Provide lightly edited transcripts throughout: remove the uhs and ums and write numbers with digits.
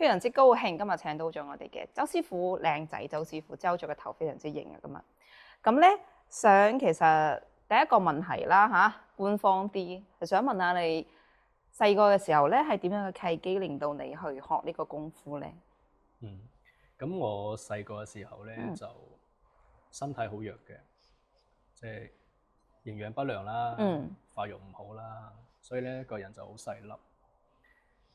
常之高興，今日請到咗我哋嘅周師傅，靚仔周師傅，周咗個頭非常之型啊！今日咁咧，其實第一個問題啦官方啲，係想問下你細個嘅時候咧，係點樣嘅契機令到你去學呢個功夫咧？咁我細個嘅時候咧，就身體好弱嘅，即係營養不良啦，發育唔好啦，所以咧個人就好細粒，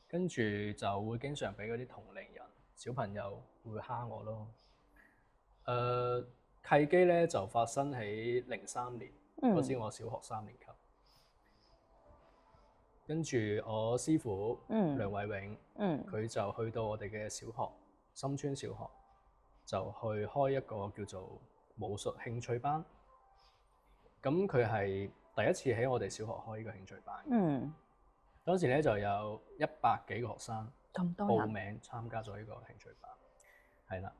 跟住就會經常俾嗰啲同齡人小朋友會蝦我咯。契機咧就發生喺03年嗰時，我小學3年級，跟住我師傅梁偉永，佢就去到我哋嘅小學深村小學，就去開一個叫做武術興趣班。咁佢係第一次喺我哋小學開呢個興趣班。當時咧就有100幾個學生報名參加咗呢個興趣班，係啦。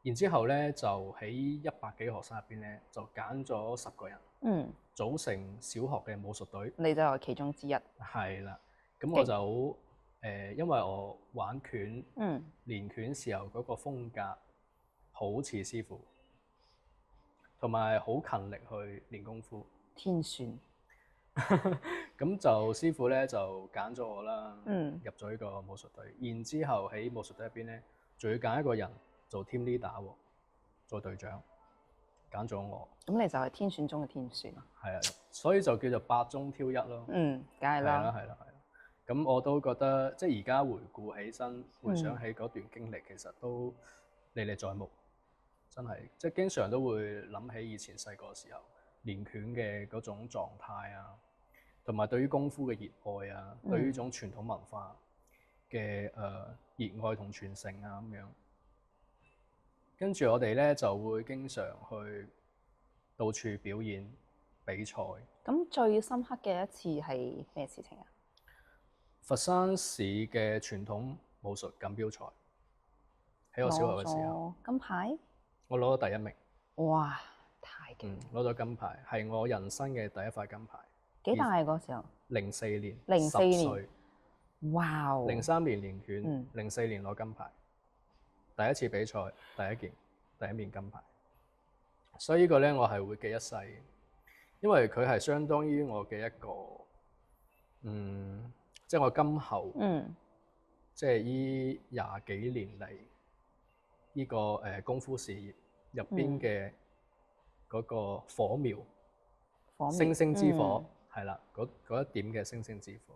然之後咧就喺100幾個學生入邊咧，就揀咗10個人，組成小學嘅武術隊。你就係其中之一。係啦，咁我就因為我玩拳、練拳時候嗰個風格好似師傅，同埋好勤力去練功夫。天選。咁就師傅咧就揀咗我啦，入咗呢個武術隊。然之後喺武術隊入邊咧，仲要揀一個人做 team leader 喎，做隊長，揀咗我。咁你就係天選中嘅天選。係啊，所以就叫做百中挑一咯。梗係啦。係啦。咁我都覺得，即係而家回顧起身，回想起嗰段經歷，其實都歷歷在目，真係，即係經常都會諗起以前細個時候練拳嘅嗰種狀態啊，同埋對於功夫嘅熱愛啊，對於呢種傳統文化嘅熱愛同傳承啊咁樣。跟住我哋咧就會經常去到處表演比賽。咁最深刻嘅一次係咩事情啊？佛山市嘅傳統武術錦標賽，喺我小學嘅時候，金牌，我攞咗第1名。哇！太勁！攞咗金牌，係我人生嘅第1塊金牌。幾大嗰時候？04年，10歲。哇！03年練拳，04年攞金牌，第一次比賽，第一面金牌。所以呢個咧，我係會記一世，因為佢係相當於我嘅一個，即係我今後，即係呢20幾年嚟呢個功夫事業入邊嘅嗰個火苗，星星之火，係啦，嗰一點嘅星星之火。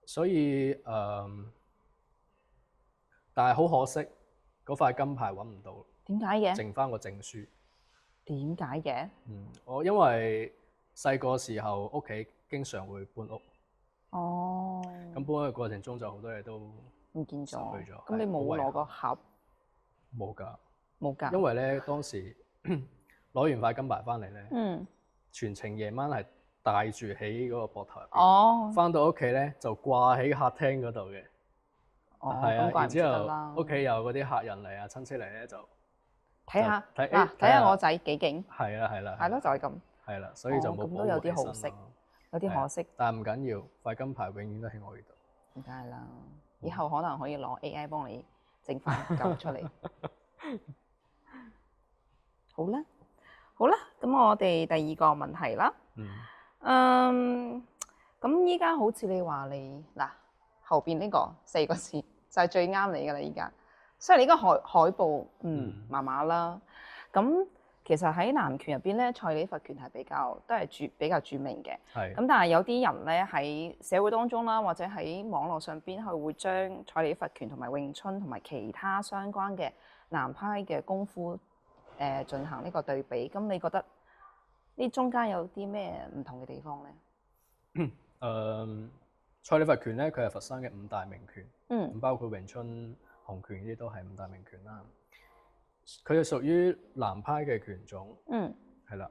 所以但係好可惜，嗰塊金牌揾唔到。點解嘅？剩翻個證書。點解嘅？我因為細個時候屋企經常會搬屋。咁搬屋嘅過程中就好多嘢都唔見咗。失去咗。咁你冇攞個盒？冇㗎。冇㗎。因為咧當時攞完塊金牌翻嚟咧，全程夜晚係戴住喺嗰個膊頭入邊。翻到屋企咧就掛喺客廳嗰度嘅。係啊，然之後屋企有嗰啲客人嚟啊、親戚嚟咧就睇下我仔幾勁。係啦。係咯，就係咁。係啦，所以就冇保護起身咯。咁都有啲可惜，有啲可惜。但係唔緊要，塊金牌永遠都喺我呢度。梗係啦，以後可能可以攞 AI 幫你整翻嚿出嚟。好啦，咁我哋第二個問題啦。咁依家好似你話你嗱後邊呢個4個字就係最啱你㗎啦，依家。所以你依家海報麻麻啦。咁其實喺南拳入邊咧，蔡李佛拳係比較著名嘅。咁但係有啲人咧喺社會當中啦，或者喺網絡上邊，佢會將蔡李佛拳同埋詠春同埋其他相關嘅南派嘅功夫進行呢個對比。咁你覺得呢中間有啲咩唔同嘅地方咧？蔡李佛拳咧，佢係佛山嘅5大名拳，咁包括詠春、洪拳呢啲都係5大名拳啦。佢係屬於南派嘅拳種，係啦。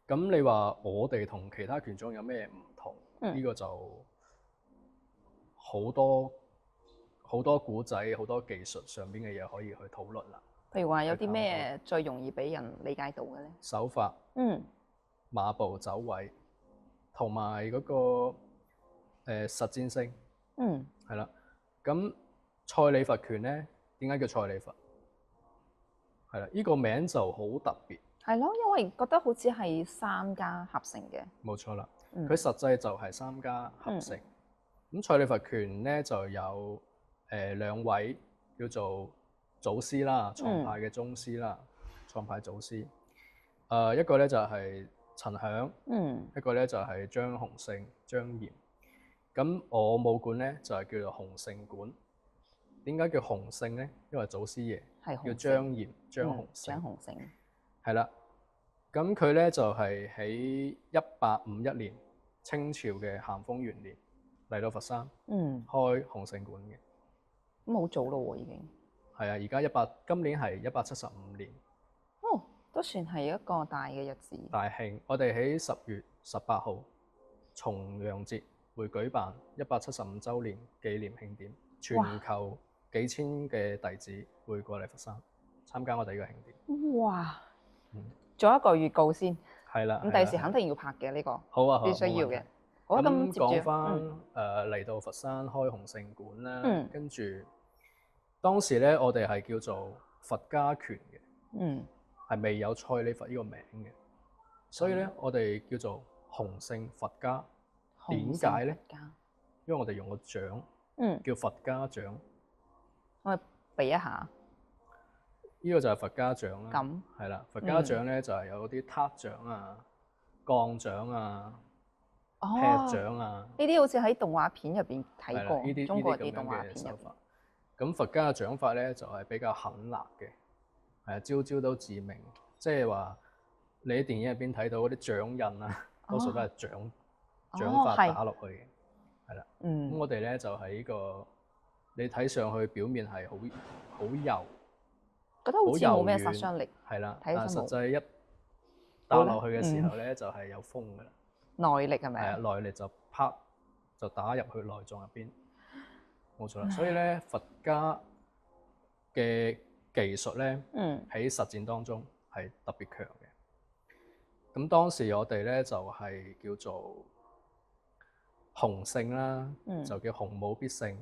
咁你話我哋同其他拳種有咩唔同？呢個就好多古仔、好多技術上邊嘅嘢可以去討論啦。譬如話有啲咩最容易俾人理解到嘅咧？手法、馬步走位，同埋嗰個實戰性，係啦。咁蔡李佛拳咧，點解叫蔡李佛？係啦，呢個名就好特別。係咯，因為覺得好似係三家合成嘅。冇錯啦，佢實際就係三家合成。咁蔡李佛拳咧就有兩位叫做祖師啦，創派嘅宗師啦，創派祖師。一個咧就係陳響，一個咧就係張洪勝、張炎。咁我武館咧就係叫做洪勝館。點解叫洪勝咧？因為祖師爺叫張炎、張洪勝。張洪勝係啦。咁佢咧就係喺1851年清朝嘅咸豐元年嚟到佛山，開洪勝館嘅。咁好早咯喎，已經。係啊，而家今年係175年。哦，都算係一個大嘅日子。大慶，我哋喺10月18號重陽節會舉辦175週年紀念慶典，全球幾千嘅弟子會過嚟佛山參加我哋呢個慶典。哇！做一個預告先。係啦。咁第時肯定要拍嘅呢個。好啊，必須要嘅。咁講翻嚟到佛山開洪勝館啦，跟住當時咧我哋係叫做佛家拳嘅，係未有蔡李佛呢個名嘅，所以咧我哋叫做洪勝佛家。點解咧？因為我哋用個掌，叫佛家掌。我比一下。呢個就係佛家掌啦。咁係啦，佛家掌咧就係有啲撻掌啊、槓掌啊、劈掌啊。呢啲好似喺動畫片入邊睇過，呢啲中國啲動畫片入邊。咁佛家嘅掌法咧就係比較狠辣嘅，係啊，招招都致命。即係話你喺電影入邊睇到嗰啲掌印啊，多數都係掌法打落去嘅，係啦。咁我哋咧就喺呢個你睇上去表面係好柔，覺得好似冇咩殺傷力，係啦。但係實際一打落去嘅時候咧，就係有風㗎啦。內力係咪？係啊，內力就啪就打入去內臟入邊，冇錯啦。所以咧，佛家嘅技術咧，喺實戰當中係特別強嘅。咁當時我哋咧就係叫做洪勝啦，就叫洪武必勝。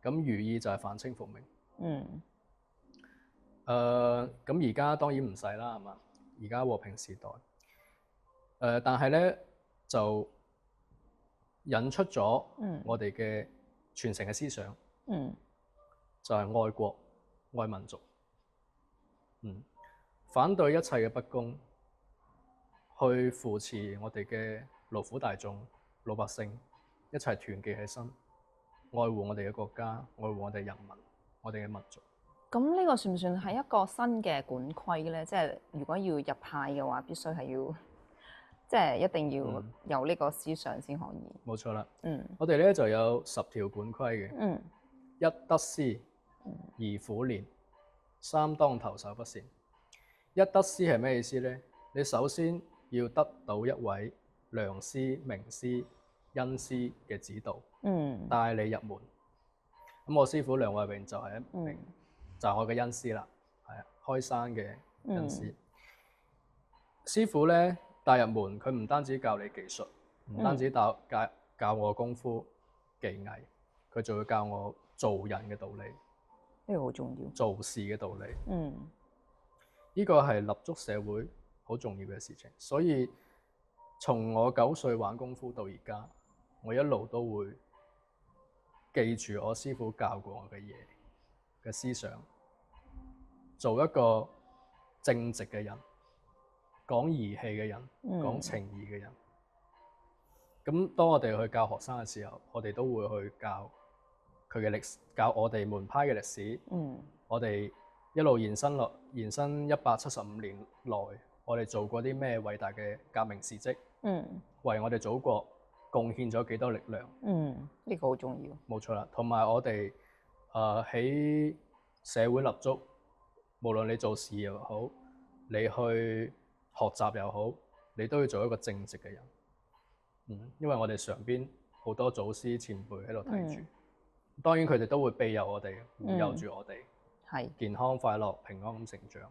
咁寓意就係反清復明。咁而家當然唔使啦，係嘛？而家和平時代。但係咧就引出咗我哋嘅傳承嘅思想，就係愛國愛民族，反對一切嘅不公，去扶持我哋嘅勞苦大眾、老百姓一齊團結起身，愛護我哋嘅國家，愛護我哋人民，我哋嘅民族。咁呢個算唔算係一個新嘅館規咧？即係如果要入派嘅話，必須係要。即係一定要有呢個思想先可以。冇錯啦。我哋咧就有10條館規嘅。1得師，2苦練，3當頭守不善。1得師係咩意思咧？你首先要得到一位良師、名師、恩師嘅指導，帶你入門。咁我師傅梁惠榮就係一名，就係我嘅恩師啦。係啊，開山嘅恩師。師傅咧帶入門，佢唔單止教你技術，唔單止教我功夫技藝，佢仲會教我做人嘅道理。呢個好重要。做事嘅道理。呢個係立足社會好重要嘅事情。所以從我9歲玩功夫到而家，我一路都會記住我師傅教過我嘅嘢嘅思想，做一個正直嘅人。講義氣嘅人，講情義嘅人。咁當我哋去教學生嘅時候，我哋都會去教佢嘅歷史，教我哋門派嘅歷史。我哋一路延伸175年來，我哋做過啲咩偉大嘅革命事蹟？為我哋祖國貢獻咗幾多力量？呢個好重要。冇錯啦，同埋我哋喺社會立足，無論你做事又好，你去學習又好，你都要做一個正直嘅人。因為我哋上邊好多祖師前輩喺度睇住，當然佢哋都會庇佑我哋，護佑住我哋，健康快樂平安咁成長。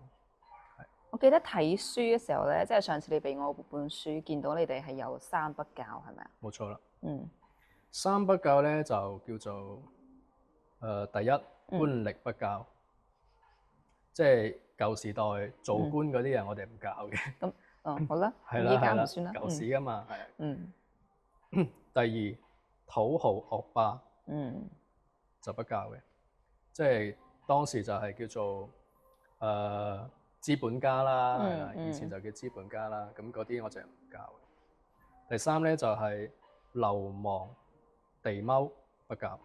我記得睇書嘅時候咧，即係上次你俾我本書，見到你哋係有3不教，係咪啊？冇錯啦。三不教咧就叫做第一官吏不教，即係舊時代做官嗰啲人，我哋唔教嘅。咁好啦，係啦依家係啦，唔算啦。舊時㗎嘛，係。嗯。第二土豪惡霸就不教嘅，即係當時就係叫做資本家啦，係啦，以前就叫資本家啦。咁嗰啲我就唔教嘅。第三咧就係流氓地踎不教，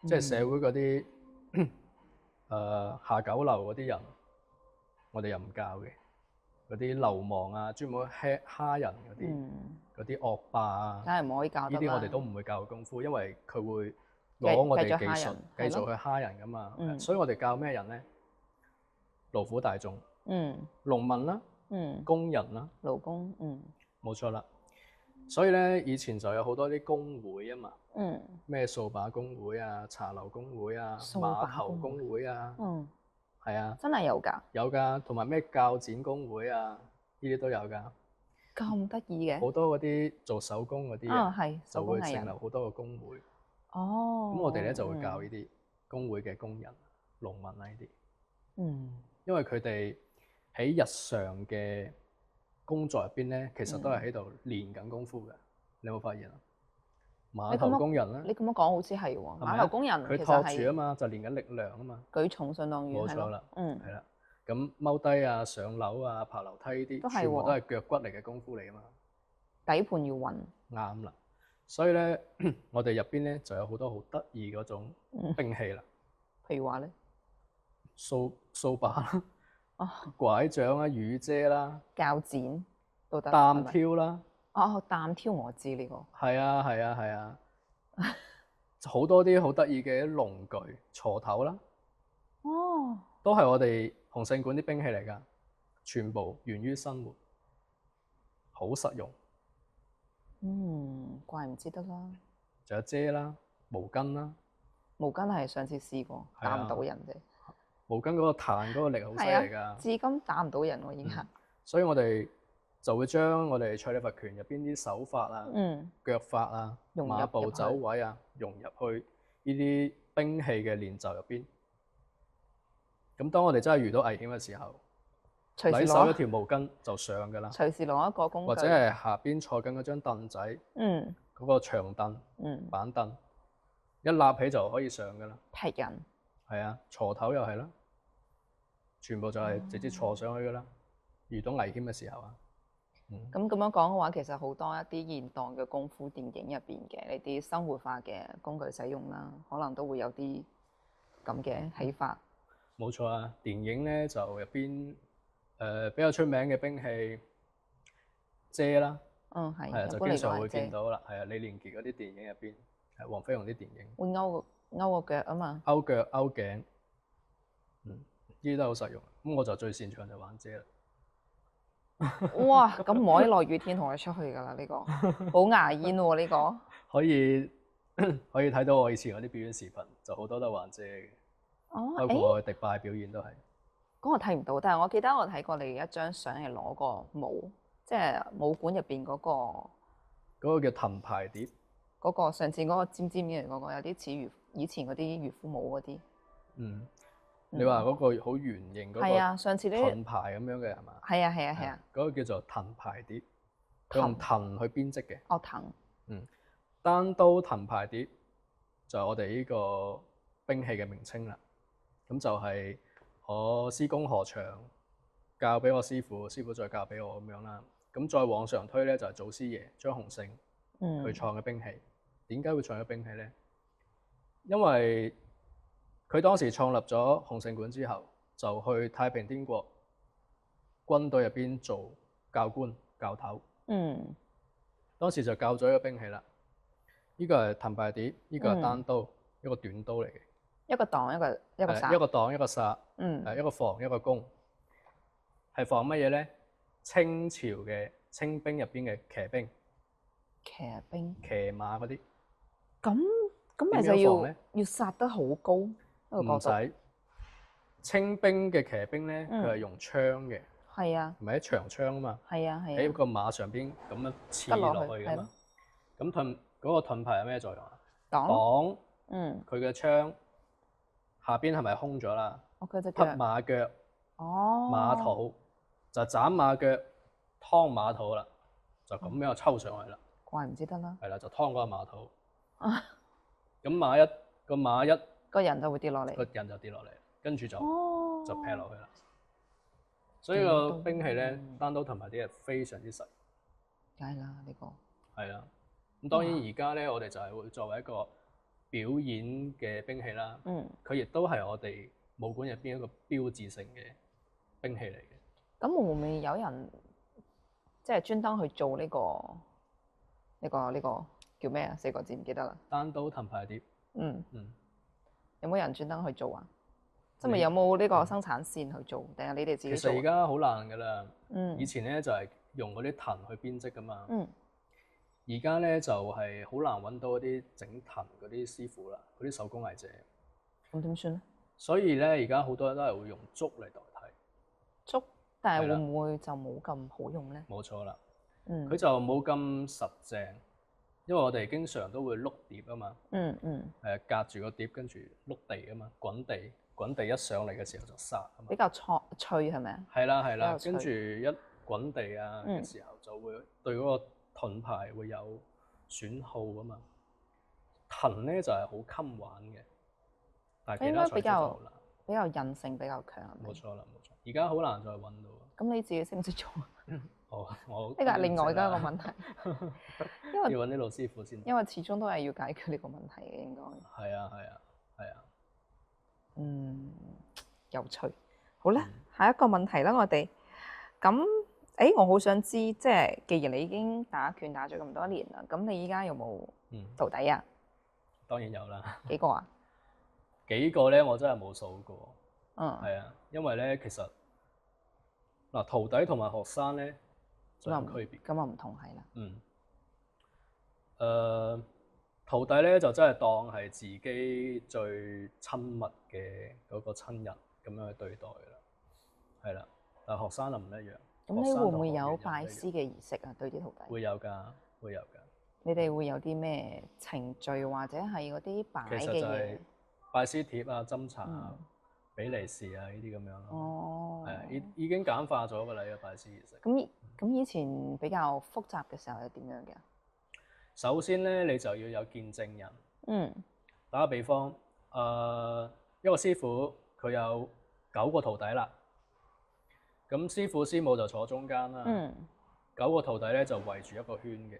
即係社會嗰啲下九流嗰啲人，我哋又唔教嘅。嗰啲流氓啊，專門蝦人嗰啲，嗰啲惡霸啊，梗係唔可以教得啦。呢啲我哋都唔會教功夫，因為佢會攞我哋技術繼續去蝦人噶嘛。所以我哋教咩人咧？勞苦大眾，農民啦，工人啦，勞工，冇錯啦。所以咧，以前就有好多啲工會啊嘛，咩掃把工會啊、茶樓工會啊、碼頭工會啊。係啊，真係有㗎，有㗎，同埋咩鉸剪工會啊，呢啲都有㗎。咁得意嘅，好多嗰啲做手工嗰啲人，就會成立好多個工會。哦，咁我哋咧就會教呢啲工會嘅工人、農民啊呢啲。因為佢哋喺日常嘅工作入邊咧，其實都係喺度練緊功夫嘅。你有冇發現啊？碼頭工人咧，你咁樣講好似係喎，碼頭工人佢托住啊嘛，就練緊力量啊嘛，舉重相當於冇錯啦，係啦。咁踎低啊、上樓啊、爬樓梯呢啲，全部都係腳骨嚟嘅功夫嚟啊嘛。底盤要穩。啱啦，所以咧，我哋入邊咧就有好多好得意嗰種兵器啦。譬如話咧，掃把啦，拐杖啊、雨遮啦、鉸剪都得，擔挑啦。擔挑我知呢個。係啊，好多啲好得意嘅農具、鋤頭啦。都係我哋洪聖館啲兵器嚟㗎，全部源於生活，好實用。怪唔知得啦。仲有遮啦、毛巾啦。毛巾係上次試過打唔到人啫。毛巾嗰個彈嗰個力好犀利㗎。至今打唔到人喎，而家。所以我哋就會將我哋蔡李佛拳入邊啲手法啊、腳法啊、馬步走位啊，融入去呢啲兵器嘅練習入邊。咁當我哋真係遇到危險嘅時候，攆手一條毛巾就上㗎啦。隨時攞一個工具，或者係下邊坐緊嗰張凳仔，嗰個長凳、板凳，一立起就可以上㗎啦。劈人。係啊，鋤頭又係啦，全部就係直接坐上去㗎啦。遇到危險嘅時候啊。咁樣講嘅話，其實好多一啲現代嘅功夫電影入邊嘅呢啲生活化嘅工具使用啦，可能都會有啲咁嘅啟發。冇錯啊，電影咧就入邊比較出名嘅兵器遮啦，係就經常會見到啦。係啊，李連杰嗰啲電影入邊，係黃飛鴻啲電影會勾個腳啊嘛，勾腳勾頸，呢啲都好實用。咁我就最擅長就玩遮啦。哇！咁唔可以落雨天同佢出去㗎啦，呢個好牙煙喎呢個。可以睇到我以前嗰啲表演視頻，就好多都玩遮嘅。包括我嘅迪拜表演都係。嗰個睇唔到，但係我記得我睇過你一張相係攞個舞，即係武館入邊嗰個。嗰個叫藤牌碟。嗰個上次嗰個尖尖嘅嗰個，有啲似以前嗰啲漁夫舞嗰啲。你話嗰個好圓形嗰個，係啊，上次啲盾牌咁樣嘅係嘛？係啊。嗰個叫做藤牌碟，佢用藤去編織嘅。藤。單刀藤牌碟就係我哋呢個兵器嘅名稱啦。咁就係我師公何祥教俾我師傅，師傅再教俾我咁樣啦。咁再往上推咧，就係祖師爺張鴻勝佢創嘅兵器。點解會創咗兵器咧？因為佢當時創立咗洪聖館之後，就去太平天國軍隊入邊做教官教頭。當時就教咗一個兵器啦。呢個係藤牌碟，呢個係單刀，一個短刀嚟嘅。一個擋一個殺。一個擋一個殺。一個防一個攻。係防乜嘢咧？清朝嘅清兵入邊嘅騎兵。騎馬嗰啲。咁咪就要殺得好高一個角度。唔使。清兵嘅騎兵咧，佢係用槍嘅。係啊。唔係一長槍啊嘛。係啊。喺個馬上邊咁樣刺落去㗎嘛。咁嗰個盾牌有咩作用啊？擋。擋。佢嘅槍下邊係咪空咗啦？佢隻匹馬腳。馬肚就斬馬腳，劏馬肚啦，就咁樣抽上去啦。怪唔知得啦。係啦，就劏嗰個馬肚。咁馬一個人就會跌落嚟。個人就跌落嚟，跟住就劈落去啦。所以個兵器咧，單刀盾牌啲係非常之實。梗係啦，呢個係啦。咁當然而家咧，我哋就係會作為一個表演嘅兵器啦。佢亦都係我哋武館入邊一個標誌性嘅兵器嚟嘅。咁會唔會有人即係專登去做呢個叫咩啊？4個字唔記得啦。單刀盾牌碟。有冇人專登去做啊？即係有冇呢個生產線去做，定係你哋自己做？其實而家好難㗎啦。以前咧就係用嗰啲藤去編織㗎嘛。而家咧就係好難揾到嗰啲整藤嗰啲師傅啦，嗰啲手工藝者。咁點算咧？所以咧，而家好多人都係會用竹嚟代替。竹，但係會唔會就冇咁好用咧？冇錯啦。佢就冇咁實淨，因為我哋經常都會碌碟啊嘛。隔住個碟跟住碌地啊嘛，滾地一上嚟嘅時候就殺啊嘛。比較脆係咪啊？係啦，跟住一滾地啊嘅時候就會對嗰個盾牌會有損耗啊嘛。藤咧就係好襟玩嘅，但係其他材質就好難。比較韌性比較強。冇錯啦，冇錯。而家好難再揾到。咁你自己識唔識做啊？我呢個係另外一個問題，因為要揾啲老師傅先。因為始終都係要解決呢個問題嘅，應該。係啊。有趣。好啦，下一個問題啦，我哋咁我好想知，即係既然你已經打拳打咗咁多年啦，咁你依家有冇徒弟啊？當然有啦。幾個啊？幾個咧？我真係冇數過。係啊，因為咧其實嗱，徒弟同埋學生咧就有區別。咁啊唔同係啦。徒弟咧就真係當係自己最親密嘅嗰個親人咁樣去對待啦。係啦，但係學生就唔一樣。咁你會唔會有拜師嘅儀式啊？對啲徒弟會有㗎。你哋會有啲咩程序或者係嗰啲擺嘅嘢？其實就係拜師帖啊、斟茶啊、俾利是啊呢啲咁樣咯。係啊，已經簡化咗㗎啦，呢個拜師儀式。咁以前比較複雜嘅時候係點樣嘅？首先咧，你就要有見證人。打個比方，一個師傅佢有9個徒弟啦，咁師傅師母就坐中間啦。9個徒弟咧就圍住一個圈嘅，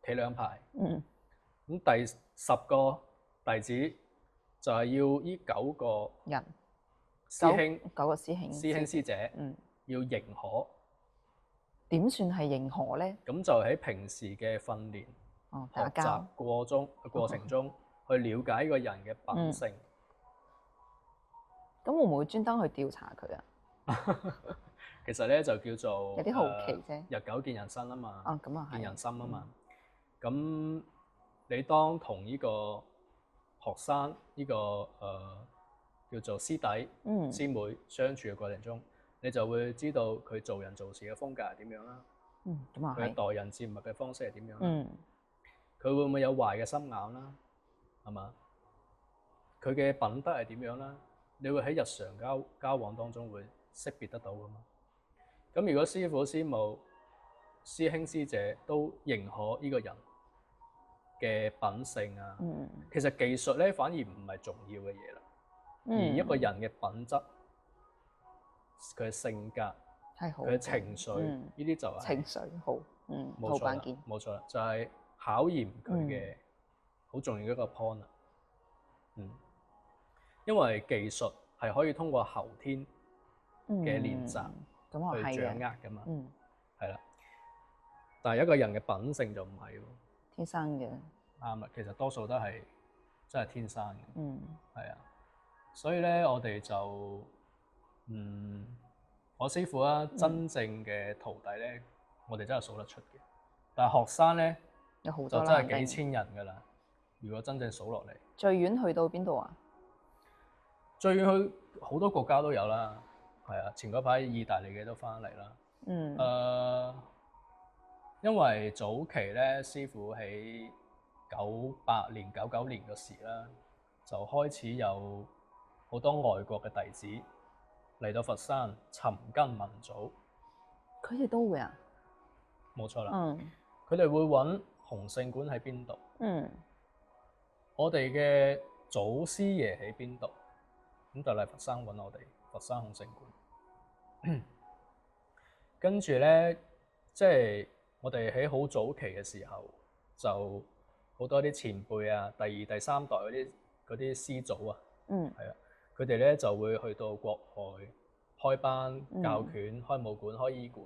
企2排。咁第10個弟子就係要呢9個人師兄9個師兄師姐要認可。點算係認可咧？咁就喺平時嘅訓練、學習過程中去了解呢個人嘅品性。咁會唔會專登去調查佢啊？其實咧就叫做有啲好奇啫。日久見人心啊嘛。咁啊係。見人心啊嘛。咁你當同呢個學生呢個叫做師弟師妹相處嘅過程中，你就會知道佢做人做事嘅風格係點樣啦。佢待人接物嘅方式係點樣啦。佢會唔會有壞嘅心眼啦？係嘛？佢嘅品德係點樣啦？你會喺日常交往當中會識別得到噶嘛？咁如果師傅師母、師兄師姐都認可呢個人嘅品性啊，其實技術咧反而唔係重要嘅嘢啦。而一個人嘅品質、佢嘅性格、佢嘅情緒，呢啲就係情緒好，冇錯啦，冇錯啦，就係考驗佢嘅好重要嘅一個 point 啊。因為技術係可以通過後天嘅練習去掌握噶嘛。係啦。但係一個人嘅品性就唔係喎。天生嘅。啱啦，其實多數都係真係天生嘅。係啊。所以咧，我哋就我師傅啦，真正嘅徒弟咧，我哋真係數得出嘅。但係學生咧，有好多啦，就真係幾千人㗎啦。如果真正數落嚟，最遠去到邊度啊？最遠去好多國家都有啦。係啊，前嗰排意大利嘅都翻嚟啦。因為早期咧，師傅喺98年、99年嘅時啦，就開始有好多外國嘅弟子嚟到佛山尋根問祖。佢哋都會啊？冇錯啦。佢哋會揾洪聖館喺邊度？我哋嘅祖師爺喺邊度？咁就嚟佛山揾我哋佛山洪聖館。跟住咧，即係我哋喺好早期嘅時候，就好多啲前輩啊，第二、第三代嗰啲師祖啊，係啊，佢哋咧就會去到國外開班教拳、開武館、開醫館、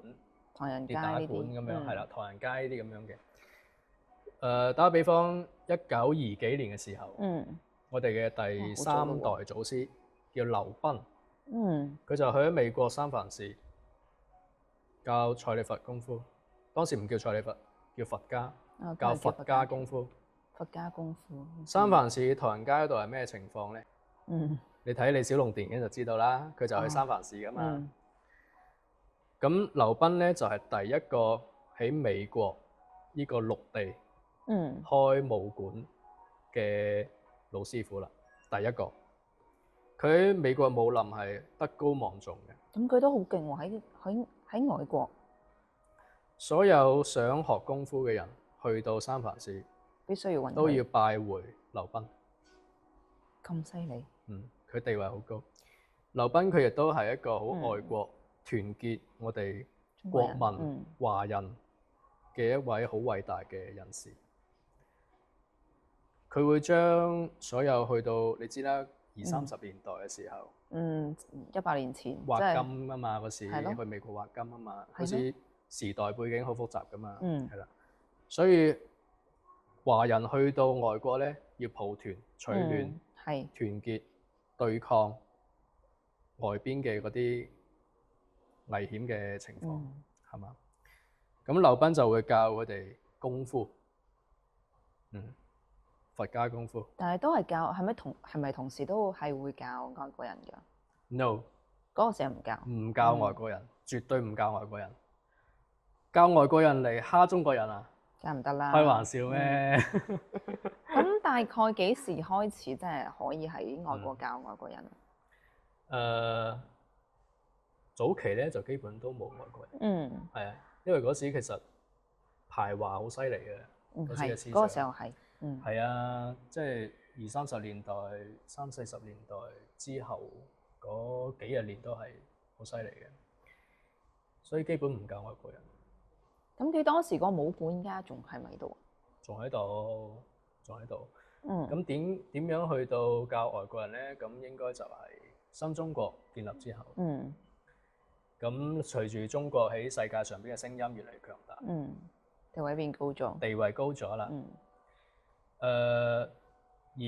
唐人街跌打館咁樣，係啦，唐人街呢啲咁樣嘅。打個比方，1920幾年嘅時候，我哋嘅第三代祖師叫劉彬，佢就去咗美國三藩市教蔡李佛功夫。當時唔叫蔡李佛，叫佛家，教佛家功夫。佛家功夫。三藩市唐人街嗰度係咩情況咧？你睇李小龍電影就知道啦，佢就去三藩市噶嘛。咁劉彬咧就係第一個喺美國呢個陸地開武館嘅老師傅啦，第一個。佢喺美國武林係德高望重嘅。咁佢都好勁喎！喺外國，所有想學功夫嘅人去到三藩市，必須要揾都要拜會劉彬。咁犀利？佢地位好高。劉彬佢亦都係一個好愛國、團結我哋國民、華人嘅一位好偉大嘅人士。佢會將所有去到你知啦，20-30年代嘅時候，100年前挖金啊嘛，嗰時去美國挖金啊嘛，嗰時時代背景好複雜噶嘛，係啦，所以華人去到外國咧，要抱團取暖，團結對抗外邊嘅嗰啲危險嘅情況，係嘛？咁劉彬就會教佢哋功夫，佛家功夫。但係都係教，係咪同時都係會教外國人㗎 ？No， 嗰個時候唔教外國人，絕對唔教外國人。教外國人嚟蝦中國人啊？梗唔得啦！開玩笑咩？咁大概幾時開始即係可以喺外國教外國人？早期咧就基本都冇外國人。係啊，因為嗰時其實排華好犀利嘅，嗰時嘅思想。嗰個時候係。係啊，即係20-30年代、30-40年代之後嗰幾十年都係好犀利嘅，所以基本唔教外國人。咁佢當時個武館而家仲喺咪度？仲喺度。咁點樣去到教外國人咧？咁應該就係新中國建立之後。咁隨住中國喺世界上邊嘅聲音越嚟越強大。地位變高咗。地位高咗啦。而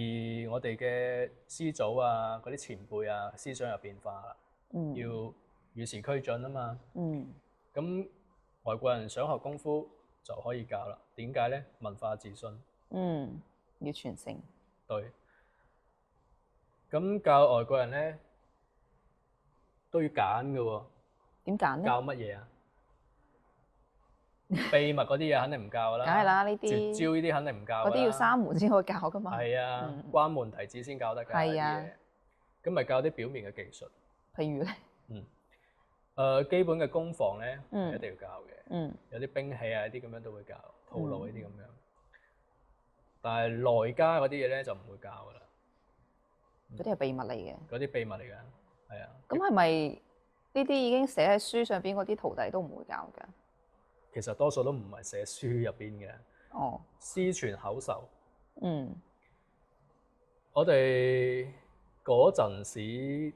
我哋嘅師祖啊，嗰啲前輩啊，思想又變化啦。要與時俱進啊嘛。咁外國人想學功夫就可以教啦。點解咧？文化自信。要傳承。對。咁教外國人咧都要揀㗎喎。點揀咧？教乜嘢啊？秘密嗰啲嘢肯定唔教啦。梗係啦，呢啲絕招呢啲肯定唔教。嗰啲要三門先可以教噶嘛。係啊，關門弟子先教得㗎。係啊。咁咪教啲表面嘅技術。譬如咧？基本嘅攻防咧一定要教嘅。有啲兵器啊，啲咁樣都會教，套路呢啲咁樣。但係內家嗰啲嘢咧就唔會教㗎啦。嗰啲係秘密嚟嘅。嗰啲秘密嚟㗎，係啊。咁係咪呢啲已經寫喺書上邊嗰啲徒弟都唔會教㗎？其實多數都唔係寫書入邊嘅。師傳口授。我哋嗰陣時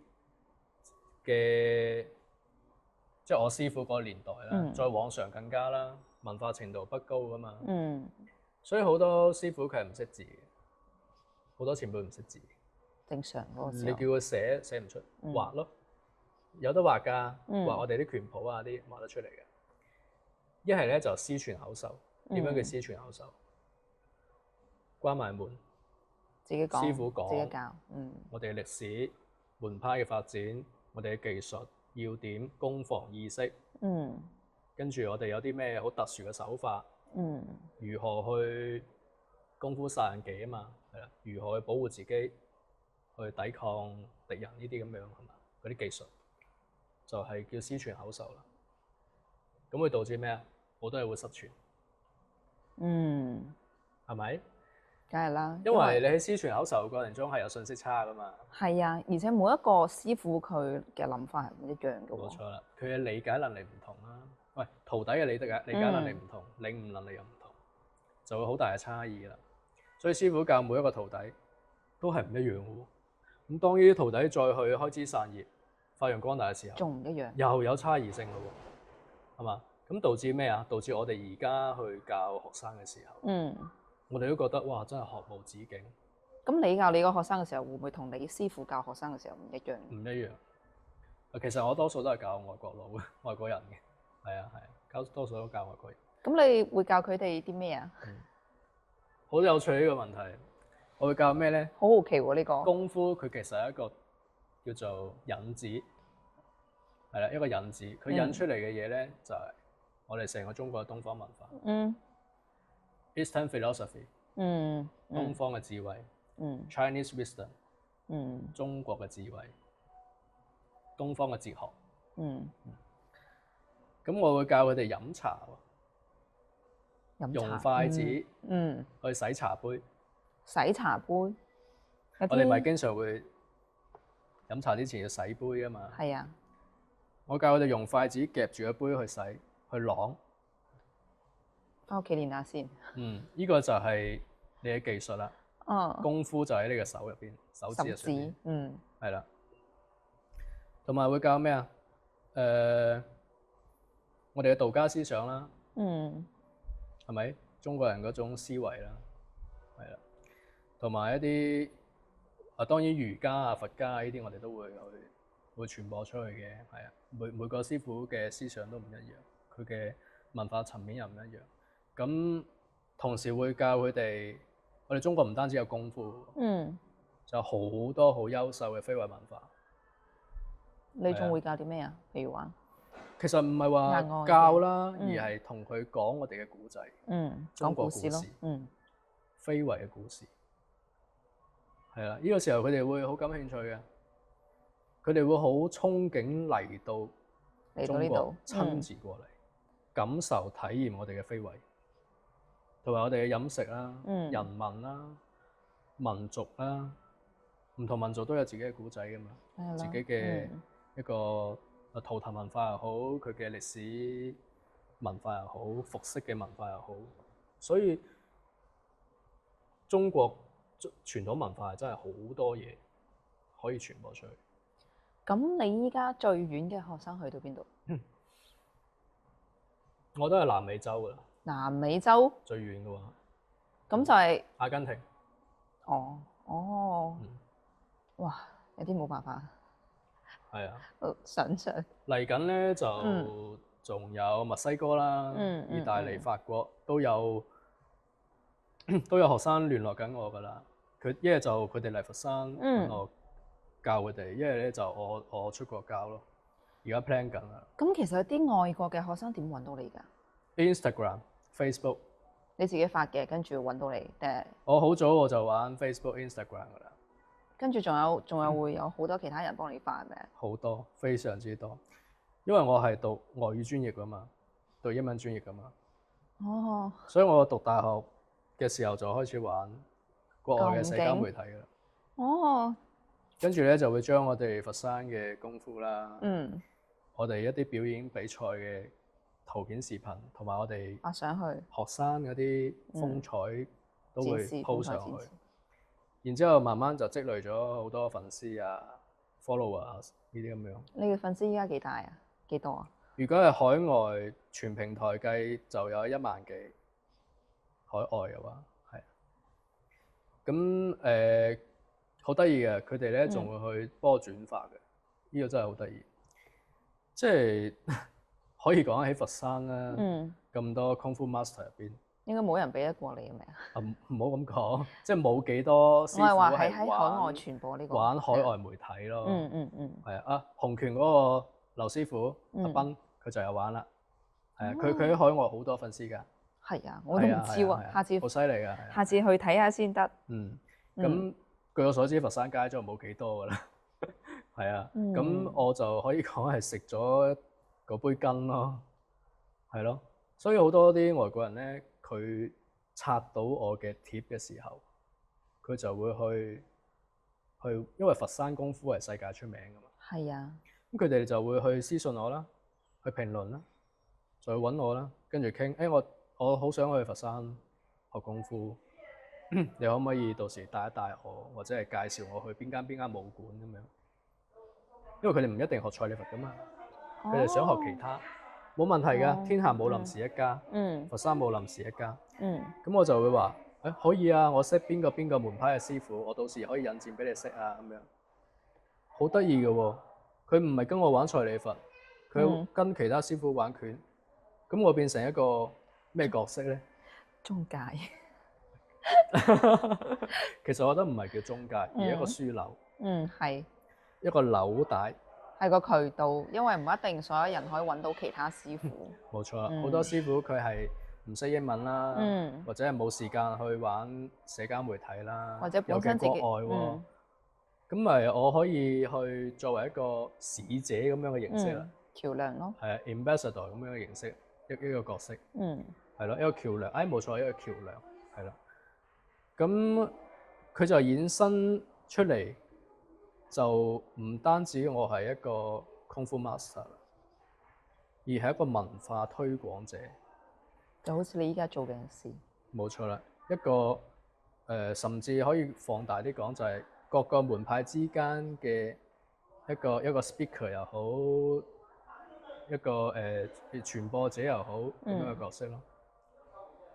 嘅，即係我師傅嗰個年代啦，再往上更加啦，文化程度不高㗎嘛。所以好多師傅佢係唔識字嘅，好多前輩唔識字。正常嗰個時候。你叫佢寫唔出，畫咯，有得畫㗎，畫我哋啲拳譜啊啲畫得出嚟嘅。一係咧就師傳口授，點樣叫師傳口授？關埋門，自己講，師傅講，自己教。我哋嘅歷史、門派嘅發展，我哋嘅技術要點、攻防意識。跟住我哋有啲咩好特殊嘅手法。如何去功夫殺人技啊嘛，係啦，如何去保護自己，去抵抗敵人呢啲咁樣係嘛？嗰啲技術就係叫師傳口授啦。咁會導致咩啊？好多嘢會失傳。係咪？梗係啦，因為你喺師傳口授嘅過程中係有信息差噶嘛。係啊，而且每一個師傅佢嘅諗法係唔一樣嘅喎。冇錯啦，佢嘅理解能力唔同啦。喂，徒弟嘅理解能力唔同，領悟能力又唔同，就會好大嘅差異啦。所以師傅教每一個徒弟都係唔一樣嘅喎。咁當呢啲徒弟再去開枝散葉、發揚光大嘅時候，仲唔一樣？又有差異性咯喎，係嘛？咁導致咩啊？導致我哋而家去教學生嘅時候，我哋都覺得哇，真係學無止境。咁你教你個學生嘅時候，會唔會同你師傅教學生嘅時候唔一樣？唔一樣。其實我多數都係教外國佬嘅，外國人嘅，係啊，多數都教外國人。咁你會教佢哋啲咩啊？好有趣呢個問題。我會教咩咧？好好奇喎呢個。功夫佢其實係一個叫做引子，係啦，一個引子。佢引出嚟嘅嘢咧，就係我哋成個中國嘅東方文化。Eastern philosophy。東方嘅智慧。Chinese wisdom。中國嘅智慧。東方嘅哲學。咁我會教佢哋飲茶喎，用筷子去洗茶杯。洗茶杯。我哋咪經常會飲茶之前要洗杯啊嘛。係啊。我教佢哋用筷子夾住個杯去洗，去啷。返屋企練下先。呢個就係你嘅技術啦。功夫就喺你嘅手入邊，手指入邊。係啦。同埋會教咩啊？我哋嘅道家思想啦。係咪？中國人嗰種思維啦，係啦。同埋一啲當然儒家啊、佛家啊呢啲，我哋都會傳播出去嘅，係啊。每個師傅嘅思想都唔一樣，佢嘅文化層面又唔一樣。咁同時會教佢哋，我哋中國唔單止有功夫，就有好多好優秀嘅非遺文化。你仲會教啲咩啊？譬如話，其實唔係話教啦，而係同佢講我哋嘅古仔，中國故事咯，非遺嘅故事。係啦，呢個時候佢哋會好感興趣嘅，佢哋會好憧憬嚟到中國親自過嚟，感受體驗我哋嘅非遺，同埋我哋嘅飲食啦、人文啦、民族啦，唔同民族都有自己嘅古仔㗎嘛，自己嘅一個圖騰文化又好，佢嘅歷史文化又好，服飾嘅文化又好，所以中國傳統文化係真係好多嘢可以傳播出去。咁你依家最遠嘅學生去到邊度？我都係南美洲㗎啦。南美洲最遠嘅話，咁就係阿根廷。哇！有啲冇辦法。係啊。想像嚟緊咧就仲有墨西哥啦、意大利、法國都有學生聯絡緊我㗎啦。一係就佢哋嚟佛山揾我教佢哋，一係咧就我出國教咯。而家 plan 緊啦。咁其實有啲外國嘅學生點揾到你㗎？ Instagram、Facebook。你自己發嘅，跟住揾到你定係？我好早我就玩 Facebook、Instagram 㗎啦。跟住仲有會有好多其他人幫你發係咪？好多，非常之多。因為我係讀外語專業㗎嘛，讀英文專業㗎嘛。所以我讀大學嘅時候就開始玩國外嘅社交媒體㗎啦。跟住咧就會將我哋佛山嘅功夫啦，我哋一啲表演比賽嘅圖片、視頻，同埋我哋發上去學生嗰啲風采都會 po 上去。然之後慢慢就積累咗好多粉絲啊、followers 呢啲咁樣。你嘅粉絲依家幾大啊？幾多啊？如果係海外全平台計，就有1萬幾。海外嘅話係。咁好得意嘅，佢哋咧仲會去幫我轉發嘅。呢個真係好得意。即係可以講喺佛山啦，咁多功夫 master 入邊，應該冇人比得過你係咪啊？唔好咁講，即係冇幾多師傅係喺海外傳播呢個，玩海外媒體咯。係啊，洪拳嗰個劉師傅阿斌，佢就有玩啦。係啊，佢喺海外好多粉絲㗎。係啊，我都唔知喎，下次好犀利㗎，下次去睇下先得。咁據我所知，佛山街就冇幾多㗎啦。係啊，咁我就可以講係食咗嗰杯羹咯，係咯。所以好多啲外國人咧，佢刷到我嘅貼嘅時候，佢就會去，因為佛山功夫係世界出名㗎嘛。係啊。咁佢哋就會去私信我啦，去評論啦，就去揾我啦，跟住傾。我好想去佛山學功夫，你可唔可以到時帶一帶我，或者係介紹我去邊間武館咁樣？因為佢哋唔一定學蔡李佛噶嘛，佢哋想學其他，冇問題㗎。天下冇臨時一家，佛山冇臨時一家。咁我就會話可以啊，我識邊個門派嘅師傅，我到時可以引薦俾你識啊咁樣。好得意嘅喎，佢唔係跟我玩蔡李佛，佢跟其他師傅玩拳。咁我變成一個咩角色咧？中介。其實我覺得唔係叫中介，而係一個樞紐。係。一個紐帶。係個渠道，因為唔一定所有人可以揾到其他師傅。冇錯啦，好多師傅佢係唔識英文啦，或者係冇時間去玩社交媒體啦，或者本身自己尤其國外喎。咁咪我可以去作為一個使者咁樣嘅形式啦，橋梁咯。係啊 ，ambassador 咁樣嘅形式，一個角色。係咯，一個橋梁。冇錯，一個橋梁。係啦。咁佢就衍生出嚟，就唔單止我係一個功夫 master， 而係一個文化推廣者。就好似你依家做嘅事。冇錯啦，一個甚至可以放大啲講，就係各個門派之間嘅一個 speaker 又好，一個傳播者又好咁樣嘅角色咯，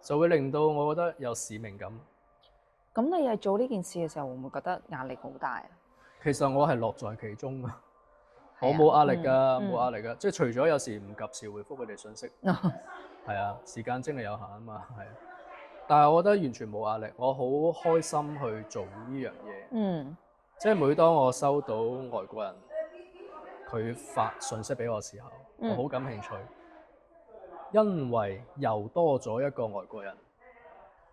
就會令到我覺得有使命感。咁你係做呢件事嘅時候，會唔會覺得壓力好大啊？其實我係樂在其中啊，我冇壓力㗎，冇壓力㗎。即係除咗有時唔及時回覆佢哋信息，係啊，時間精力有限啊嘛，係。但係我覺得完全冇壓力，我好開心去做呢樣嘢。即係每當我收到外國人佢發信息俾我嘅時候，我好感興趣，因為又多咗一個外國人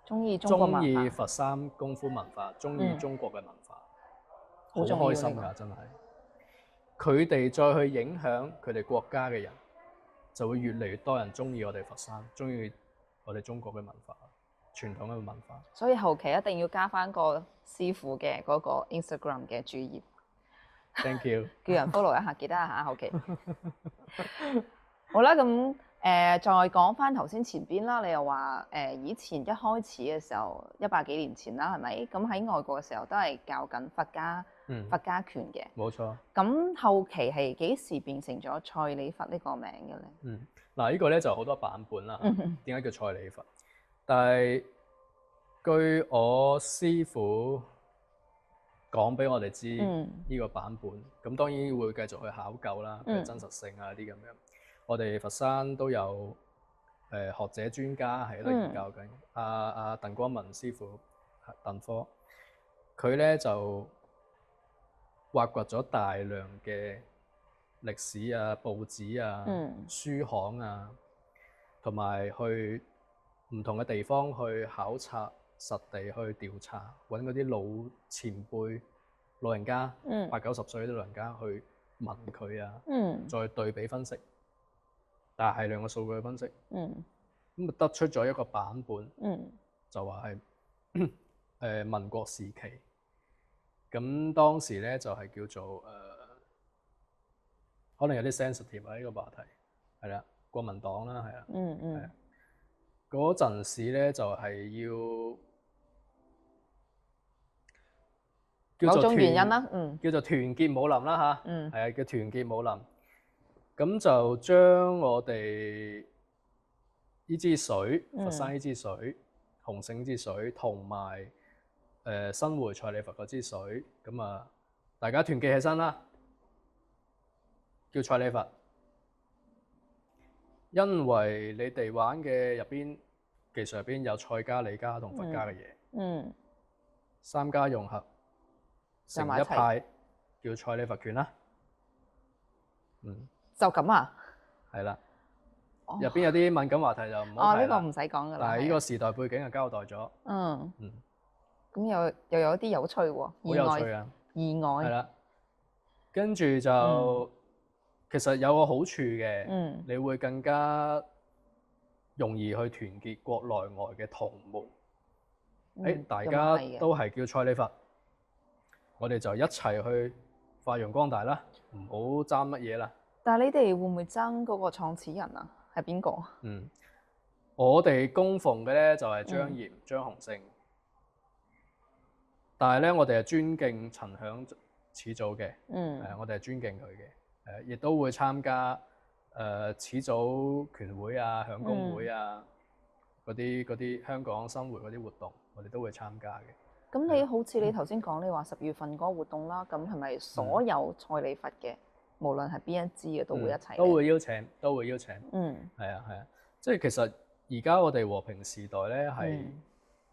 鍾意佛山功夫文化，鍾意中國嘅文化。好開心㗎，真係。佢哋再去影響佢哋國家嘅人，就會越嚟越多人鍾意我哋佛山，鍾意我哋中國嘅文化，傳統嘅文化。所以後期一定要加返個師傅嘅嗰個 Instagram 嘅主頁。Thank you。叫人 follow 一下，記得下後期。好啦，咁再講返頭先前邊啦，你又話以前一開始嘅時候，100幾年前啦，係咪？咁喺外國嘅時候都係教緊佛家拳嘅。冇錯。咁後期係幾時變成咗蔡李佛呢個名嘅咧？嗱，呢個咧就好多版本啦。點解叫蔡李佛？但係據我師傅講俾我哋知呢個版本，咁當然會繼續去考究啦，佢嘅真實性啊啲咁樣。我哋佛山都有學者專家喺度研究緊。阿鄧光文師傅，鄧科，佢咧就挖掘咗大量嘅歷史啊、報紙啊、書行啊，同埋去唔同嘅地方去考察、實地去調查，揾嗰啲老前輩、老人家，80、90歲啲老人家去問佢啊，再對比分析。但係量嘅數據分析，咁得出咗一個版本，就話係民國時期，咁當時咧就係叫做可能有啲 sensitive 啊呢個話題，係啦，國民黨啦，係啊，係啊，嗰陣時咧就係要某種原因啦，叫做團結武林啦嚇，係啊，叫團結武林。咁就將我哋呢支水，佛山呢支水，洪聖呢支水，同埋新會蔡李佛嗰支水，咁啊，大家團結起身啦，叫蔡李佛。因為你哋玩嘅入邊技術入邊有蔡家、李家同佛家嘅嘢，三家融合成一派，叫蔡李佛拳啦。就咁啊？係啦。入邊有啲敏感話題就唔好提啦。呢個唔使講㗎啦。但係呢個時代背景就交代咗。咁又有啲有趣喎，好有趣啊！意外係啦，跟住就其實有個好處嘅，你會更加容易去團結國內外嘅同門。大家都係叫蔡李佛，我哋就一齊去發揚光大啦，唔好爭乜嘢啦。但係你哋會唔會爭嗰個創始人啊？係邊個？我哋供奉嘅咧就係張炎、張鴻勝，但係咧我哋係尊敬陳響始祖嘅，我哋係尊敬佢嘅，亦都會參加始祖拳會啊、響公會啊嗰啲香港生活嗰啲活動，我哋都會參加嘅。咁你好似你頭先講，你話10月份嗰個活動啦，咁係咪所有蔡李佛嘅，無論係邊一支嘅都會一齊？都會邀請。係啊，即係其實而家我哋和平時代咧，係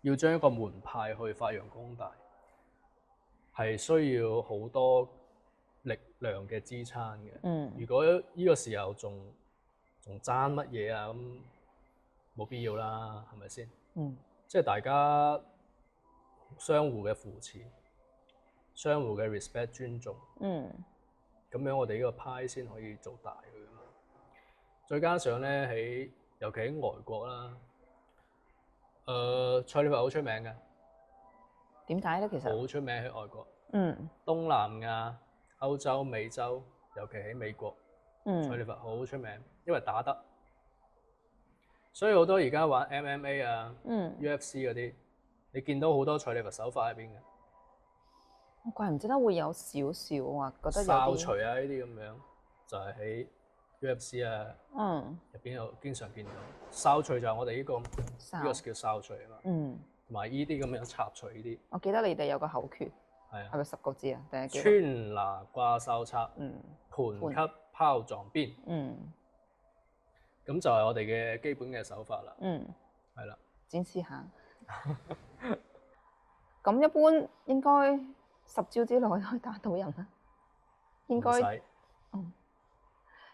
要將一個門派去發揚光大，係需要好多力量嘅支撐嘅。如果呢個時候仲爭乜嘢啊，咁冇必要啦，係咪先？即係大家相互嘅扶持，相互嘅 respect 尊重，咁樣我哋呢個派先可以做大佢嘛。再加上咧尤其喺外國啦，蔡李佛好出名嘅。點解咧？其實好出名喺外國，東南亞、歐洲、美洲，尤其喺美國，蔡李佛好出名，因為打得，所以好多而家玩 MMA 啊、UFC 嗰啲，你見到好多蔡李佛手法喺邊嘅。我怪唔知得會有少少啊，覺得有啲哨錘啊呢啲咁樣，就係喺 UFC 啊入邊有經常見到。哨錘就係我哋呢個叫哨錘啊嘛。同埋呢啲咁樣插錘呢啲。我記得你哋有個口訣，係咪10個字啊？定係幾個？穿拿掛哨插，盤級拋撞鞭。咁就係我哋嘅基本嘅手法啦。係啦。展示下。咁一般應該10招之內可以打到人啦。應該。唔使。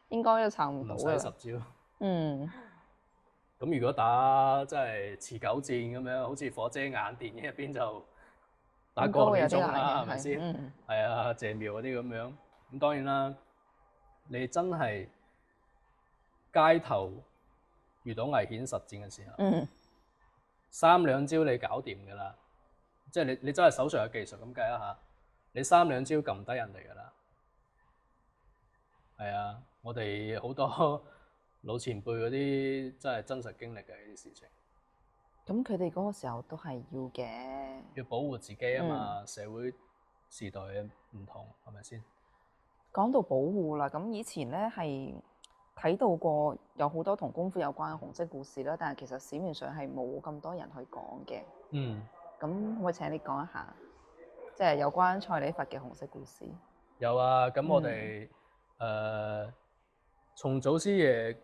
應該都撐唔到㗎。唔使10招。咁如果打即係持久戰咁樣，好似火遮眼電嘅入邊就打個幾鐘啦，係咪先？係啊，謝苗嗰啲咁樣。咁當然啦，你真係街頭遇到危險實戰嘅時候，3兩招你搞掂㗎啦。即係你真係手上有技術咁計一下，你3兩招撳低人哋㗎啦。係啊，我哋好多老前輩嗰啲真係真實經歷嘅呢啲事情。咁佢哋嗰個時候都係要嘅，要保護自己啊嘛。社會時代嘅唔同，係咪先？講到保護啦，咁以前咧係睇到過有好多同功夫有關嘅紅色故事啦，但係其實市面上係冇咁多人去講嘅。咁可唔可以請你講一下，即係有關蔡李佛嘅紅色故事？有啊，咁我哋從祖師爺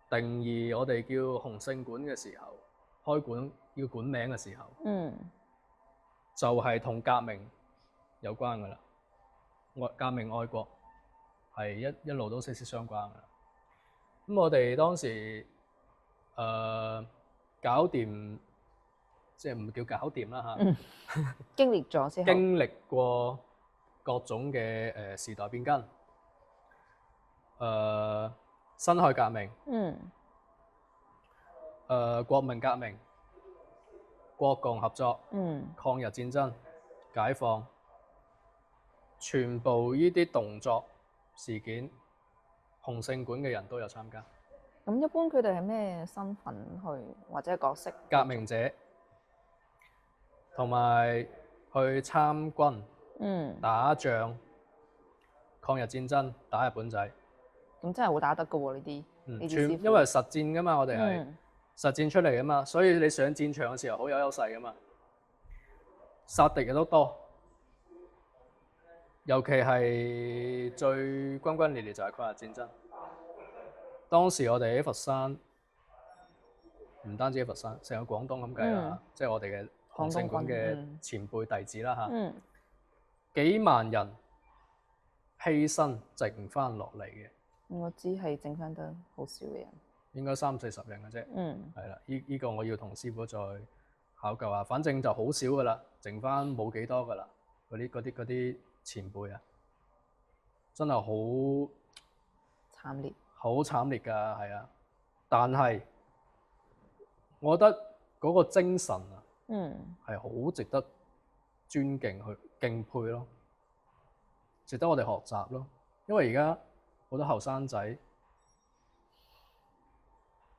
定義我哋叫洪聖館嘅時候，開館要館名嘅時候，就係同革命有關噶啦。革命愛國係一路都息息相關噶啦。咁我哋當時搞掂，即係唔叫搞掂啦嚇。經歷咗之後，經歷過各種嘅時代變更。辛亥革命，國民革命、國共合作、抗日戰爭、解放，全部呢啲動作事件，洪聖館嘅人都有參加。咁一般佢哋係咩身份去或者角色？革命者，同埋去參軍、打仗、抗日戰爭、打日本仔。咁真係好打得㗎喎呢啲，因為實戰噶嘛，我哋係實戰出嚟噶嘛，所以你上戰場嘅時候好有優勢噶嘛，殺敵亦都多，尤其係最轟轟烈烈就係抗日戰爭。當時我哋喺佛山，唔單止喺佛山，成個廣東咁計啦，即係我哋嘅洪聖館嘅前輩弟子啦嚇，幾萬人犧牲剩翻落嚟嘅。我知係剩翻得好少嘅人，應該30-40人嘅啫。係啦，呢個我要同師傅再考究下。反正就好少噶啦，剩翻冇幾多噶啦。嗰啲前輩啊，真係好慘烈，好慘烈㗎，係啊。但係我覺得嗰個精神啊，係好值得尊敬去敬佩咯，值得我哋學習咯。因為而家好多後生仔，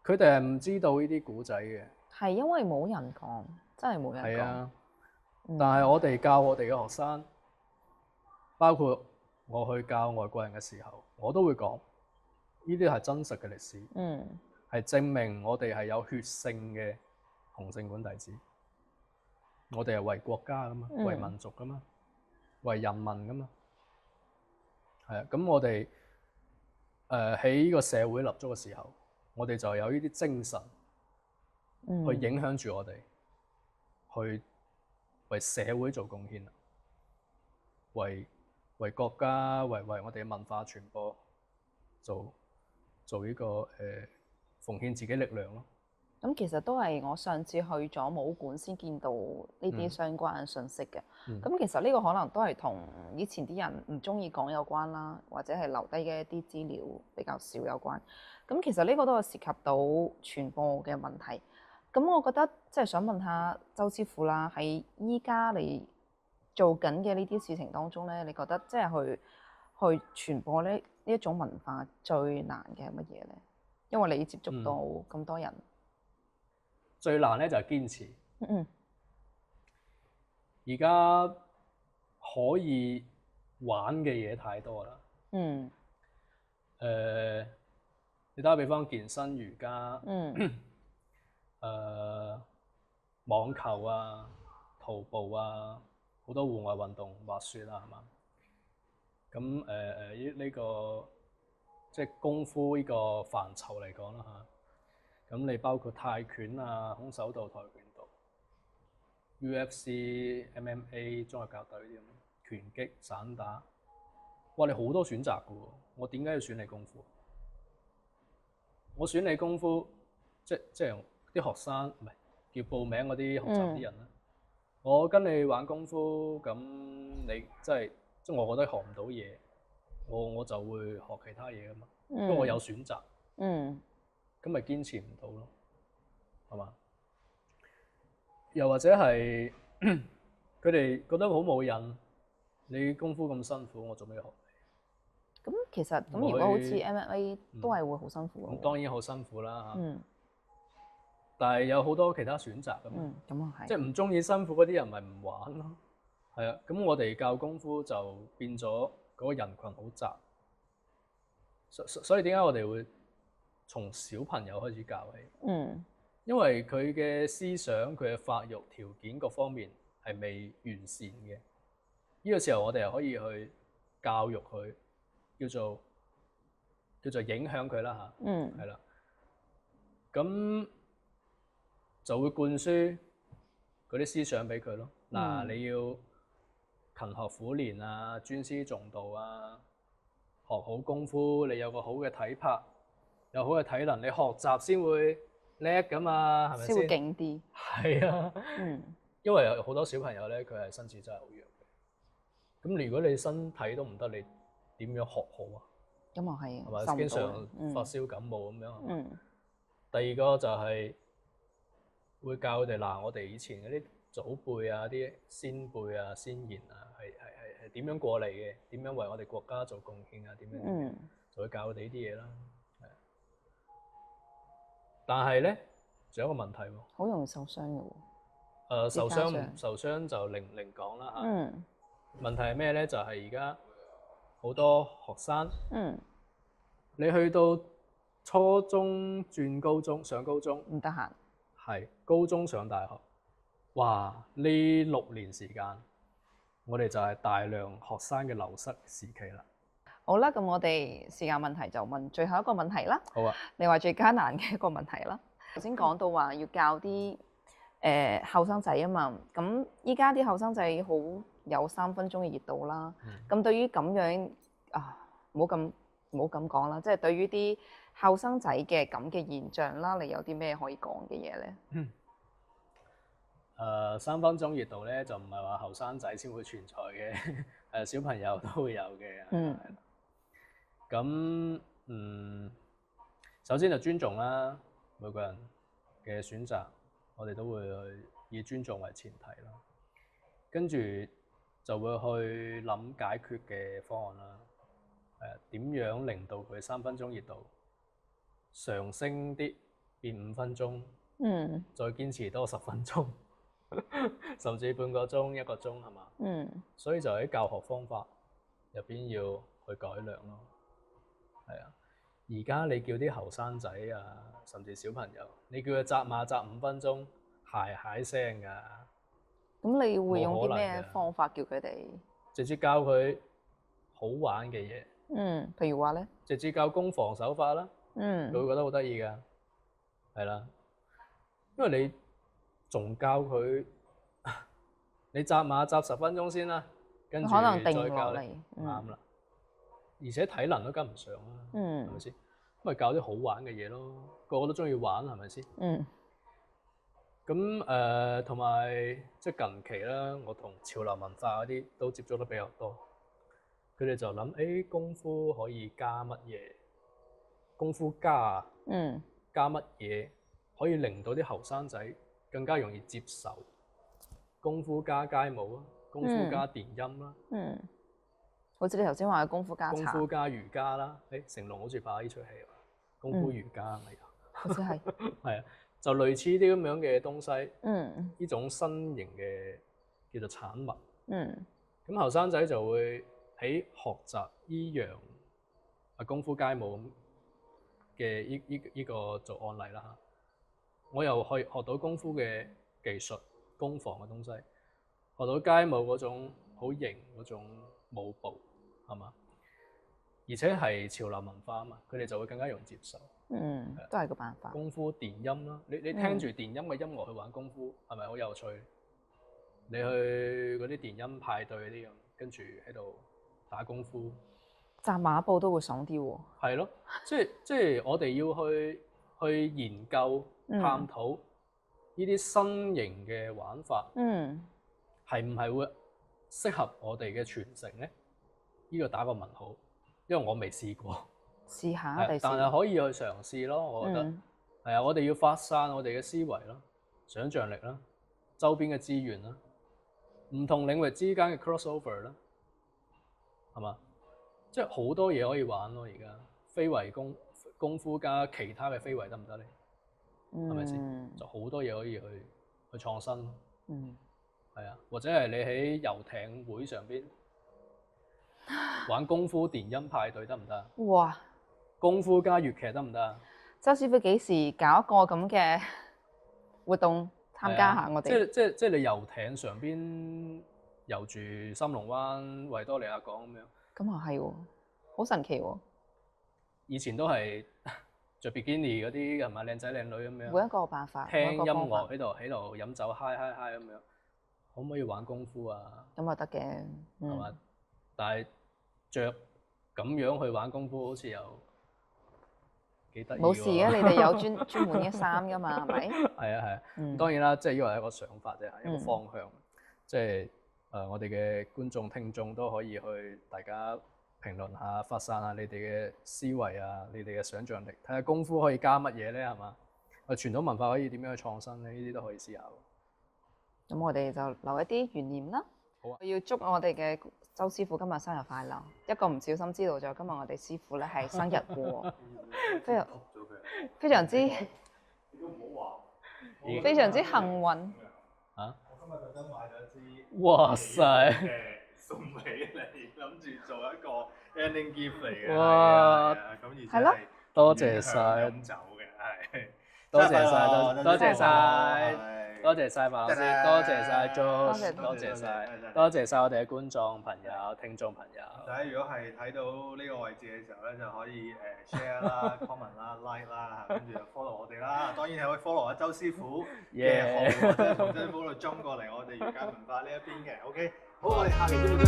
佢哋係唔知道呢啲古仔嘅，係因為冇人講，真係冇人講。係啊，但係我哋教我哋嘅學生，包括我去教外國人嘅時候，我都會講呢啲係真實嘅歷史，係證明我哋係有血性嘅洪聖館弟子。我哋係為國家噶嘛，為民族噶嘛，為人民噶嘛。係啊，咁我哋喺呢個社會立足嘅時候，我哋就有呢啲精神去影響住我哋，去為社會做貢獻，為國家、為我哋嘅文化傳播做呢個奉獻自己力量咯。咁其實都係我上次去咗武館先見到呢啲相關嘅信息嘅。咁其實呢個可能都係同以前啲人唔中意講有關啦，或者係留低嘅一啲資料比較少有關。咁其實呢個都係涉及到傳播嘅問題。咁我覺得即係想問下周師傅啦，喺依家你做緊嘅呢啲事情當中咧，你覺得即係去傳播呢一種文化最難嘅係乜嘢咧？因為你接觸到咁多人。最難咧就係堅持。而家可以玩嘅嘢太多啦。你打個比方，健身、瑜伽、網球啊、徒步啊，好多戶外運動，滑雪啊，係嘛？咁呢個即係功夫呢個範疇嚟講啦嚇。咁你包括泰拳啊、空手道、跆拳道、UFC、MMA、綜合格鬥呢啲咁，拳擊、散打，哇！你好多選擇㗎喎，我點解要選你功夫？我選你功夫，即係啲學生唔係叫報名嗰啲學習啲人啦。我跟你玩功夫，咁你即係我覺得學唔到嘢，我就會學其他嘢㗎嘛，因為我有選擇。咁咪堅持唔到咯，係嘛？又或者係佢哋覺得好冇癮，你功夫咁辛苦，我做咩學你？咁其實咁如果好似 MMA 都係會好辛苦。咁當然好辛苦啦嚇。但係有好多其他選擇㗎嘛。咁啊係。即係唔中意辛苦嗰啲人咪唔玩咯。係啊，咁我哋教功夫就變咗嗰個人群好窄。所以點解我哋會從小朋友開始教起？因為佢嘅思想、佢嘅發育條件各方面係未完善嘅。呢個時候我哋又可以去教育佢，叫做影響佢啦嚇。係啦。咁就會灌輸嗰啲思想俾佢咯。嗱，你要勤學苦練啊，尊師重道啊，學好功夫，你有個好嘅體魄，有好嘅體能，你學習先會叻噶嘛，係咪先？先會勁啲。係啊。因為有好多小朋友咧，佢係身子真係好弱嘅。咁如果你身體都唔得，你點樣學好啊？咁啊係。係咪經常發燒感冒咁樣？第二個就係會教佢哋嗱，我哋以前嗰啲祖輩啊、啲先輩啊、先賢啊，係點樣過嚟嘅？點樣為我哋國家做貢獻啊？點樣？就會教佢哋呢啲嘢啦。但係咧，仲有一個問題喎。好容易受傷嘅喎。受傷就另講啦嚇。問題係咩咧？就係而家好多學生，你去到初中轉高中，上高中唔得閒。係高中上大學，哇！呢6年時間，我哋就係大量學生嘅流失時期啦。好啦，咁我哋時間問題就問最後一個問題啦。好啊。你話最艱難嘅一個問題啦。頭先講到話要教啲後生仔啊嘛，咁依家啲後生仔好有3分鐘嘅熱度啦。咁對於咁樣唔好咁唔好咁講啦，即係對於啲後生仔嘅咁嘅現象啦，你有啲咩可以講嘅嘢咧？3分鐘熱度咧就唔係話後生仔先會存在嘅，小朋友都會有嘅。咁首先就尊重啦，每個人嘅選擇，我哋都會去以尊重為前提啦。跟住就會去諗解決嘅方案啦。點樣令到佢3分鐘熱度上升啲，變5分鐘，再堅持多10分鐘，甚至半個鐘、1個鐘，係嘛？所以就喺教學方法入邊要去改良咯。係啊，而家你叫啲後生仔啊，甚至小朋友，你叫佢紮馬紮5分鐘，鞋聲㗎。咁你會用啲咩方法叫佢哋？直接教佢好玩嘅嘢。譬如話咧，直接教攻防手法啦。佢會覺得好得意㗎，係啦。因為你仲教佢，你紮馬紮10分鐘先啦，跟住可能定再教你啱啦。而且體能都跟唔上啦，係咪先？咁咪教啲好玩嘅嘢咯，個個都中意玩，係咪先？咁同埋即係近期啦，我同潮流文化嗰啲都接觸得比較多。佢哋就諗，功夫可以加乜嘢？功夫加加乜嘢可以令到啲後生仔更加容易接受？功夫加街舞啊，功夫加電音啦。好似你頭先話嘅功夫加茶。功夫加瑜伽啦。成龍好似拍呢出戲啊，功夫瑜伽係咪啊？好似係。係啊，就類似啲咁樣嘅東西。呢種新型嘅叫做產物。咁後生仔就會喺學習依樣功夫街舞嘅依個做案例啦嚇。我又可以學到功夫嘅技術、攻防嘅東西，學到街舞嗰種好型嗰種舞步，係嘛？而且係潮流文化啊嘛，佢哋就會更加容易接受。都係個辦法。功夫電音啦，你聽住電音嘅音樂去玩功夫，係咪好有趣？你去嗰啲電音派對嗰啲咁，跟住喺度打功夫，紮馬步都會爽啲喎。係咯，即係我哋要去研究、探討呢啲新型嘅玩法，係唔係會適合我哋嘅傳承咧？呢個打個問號，因為我未試過。試下，但係可以去嘗試咯。我覺得係啊，我哋要發散我哋嘅思維啦、想像力啦、周邊嘅資源啦、唔同領域之間嘅 crossover 啦，係嘛？即係好多嘢可以玩咯。而家非遺功夫加其他嘅非遺得唔得咧？係咪先？就好多嘢可以去創新咯。係啊，或者係你喺遊艇會上邊玩功夫電音派對得唔得？哇！功夫加粵劇得唔得啊？周師傅幾時搞一個咁嘅活動參加下我哋？即係你遊艇上邊遊住深龍灣、維多利亞港咁樣。咁啊係喎，好神奇喎！以前都係着比基尼嗰啲係咪靚仔靚女咁樣？每一個辦法，聽音樂喺度飲酒嗨咁樣，可唔可以玩功夫啊？咁啊得嘅，係嘛？但係着咁樣去玩功夫，好似又〜冇事嘅，你哋有專門嘅衫㗎嘛，係咪？係啊。當然啦，即係呢個係一個想法啫，一個方向。即係我哋嘅觀眾聽眾都可以去大家評論下、發散下你哋嘅思維啊，你哋嘅想像力，睇下功夫可以加乜嘢咧，係嘛？傳統文化可以點樣去創新咧？呢啲都可以思考。咁我哋就留一啲懸念啦。好啊！我要祝我哋嘅周師傅今日生日快樂！一個唔小心知道咗今日我哋師傅咧係生日喎，非常之非常之幸運。嚇！我今日特登買咗支，哇塞！送俾你，諗住做一個 ending gift 嚟嘅。哇！咁而且係多謝晒，飲酒嘅係。多謝晒，多謝晒。多謝晒白老師，多謝晒 Joe， 多謝晒我哋嘅觀眾朋友、聽眾朋友。大家如果係睇到呢個位置嘅時候咧，就可以share 啦、comment 啦、like 啦，跟住就 follow 我哋啦。當然係可以 follow 阿周師傅嘅號，或者從周師傅度 jump 過嚟我哋粵界文化呢一邊嘅。OK， 好，我哋下期節目再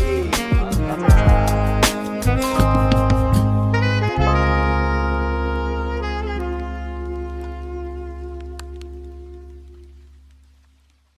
見。